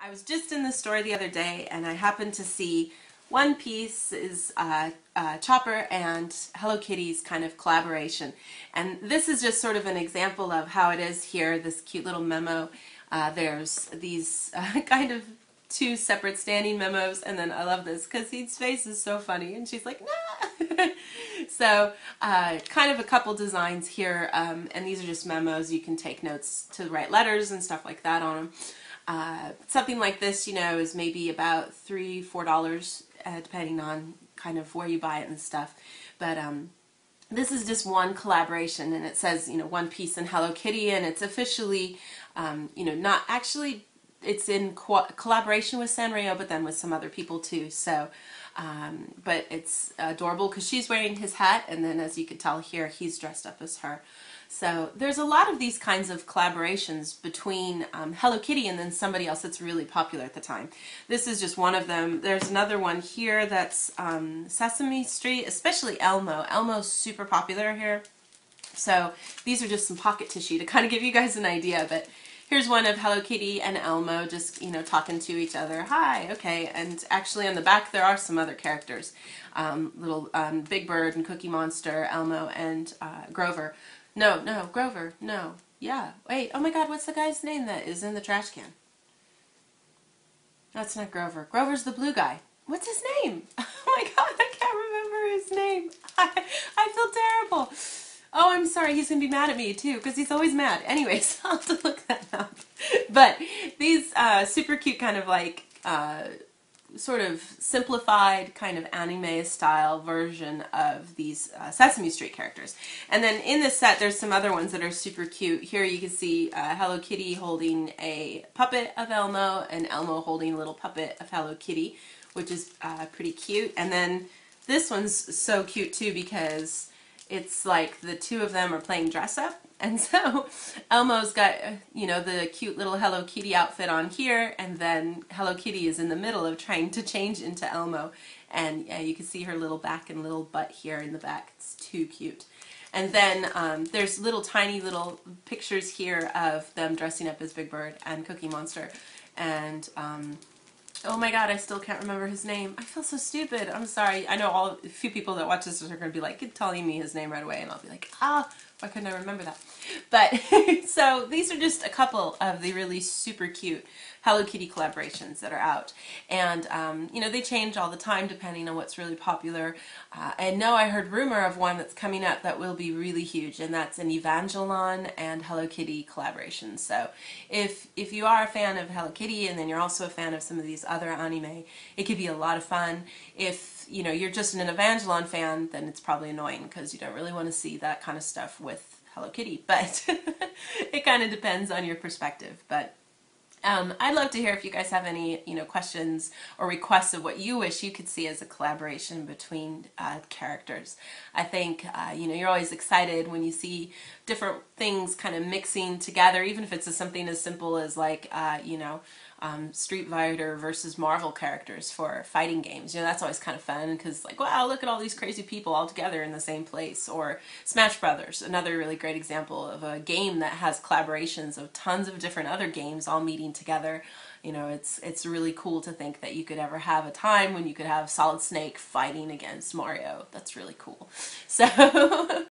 I was just in the store the other day and I happened to see One Piece is Chopper and Hello Kitty's kind of collaboration. And this is just sort of an example of how it is here, this cute little memo. There's these kind of two separate standing memos, and then I love this because his face is so funny and she's like, nah! So kind of a couple designs here, and these are just memos. You can take notes to write letters and stuff like that on them. Something like this, you know, is maybe about $3, $4, depending on kind of where you buy it and stuff. But this is just one collaboration, and it says, you know, One Piece and Hello Kitty, and it's officially, you know, not actually, it's in collaboration with Sanrio, but then with some other people too. So, but it's adorable because she's wearing his hat, and then as you can tell here, he's dressed up as her. So there's a lot of these kinds of collaborations between Hello Kitty and then somebody else that's really popular at the time. This is just one of them. There's another one here that's Sesame Street, especially Elmo. Elmo's super popular here. So these are just some pocket tissue to kind of give you guys an idea. But here's one of Hello Kitty and Elmo just, you know, talking to each other. Hi, okay. And actually on the back there are some other characters. Little Big Bird and Cookie Monster, Elmo, and Grover. No, Grover, no. Yeah, wait, oh my god, what's the guy's name that is in the trash can? That's not Grover. Grover's the blue guy. What's his name? Oh my god, I can't remember his name. I feel terrible. Oh, I'm sorry, he's going to be mad at me too, because he's always mad. Anyways, I'll have to look that up. But these super cute kind of like sort of simplified kind of anime style version of these Sesame Street characters. And then in this set there's some other ones that are super cute. Here you can see Hello Kitty holding a puppet of Elmo and Elmo holding a little puppet of Hello Kitty, which is pretty cute. And then this one's so cute too because it's like the two of them are playing dress up. And so Elmo's got, you know, the cute little Hello Kitty outfit on here, and then Hello Kitty is in the middle of trying to change into Elmo. And you can see her little back and little butt here in the back. It's too cute. And then there's little tiny little pictures here of them dressing up as Big Bird and Cookie Monster. And oh my god, I still can't remember his name. I feel so stupid. I'm sorry. I know a few people that watch this are going to be like telling me his name right away, and I'll be like, ah, why couldn't I remember that? But so these are just a couple of the really super cute Hello Kitty collaborations that are out. And, you know, they change all the time depending on what's really popular. And now I heard rumor of one that's coming up that will be really huge, and that's an Evangelon and Hello Kitty collaboration. So if you are a fan of Hello Kitty and then you're also a fan of some of these other anime, it could be a lot of fun. If, you know, you're just an Evangelon fan, then it's probably annoying because you don't really want to see that kind of stuff with Hello Kitty. But it kind of depends on your perspective. But I'd love to hear if you guys have any, you know, questions or requests of what you wish you could see as a collaboration between characters. I think, you know, you're always excited when you see different things kind of mixing together, even if it's something as simple as like, you know, Street Fighter versus Marvel characters for fighting games. You know, that's always kind of fun because, like, wow, look at all these crazy people all together in the same place. Or Smash Brothers, another really great example of a game that has collaborations of tons of different other games all meeting together. You know, it's really cool to think that you could ever have a time when you could have Solid Snake fighting against Mario. That's really cool. So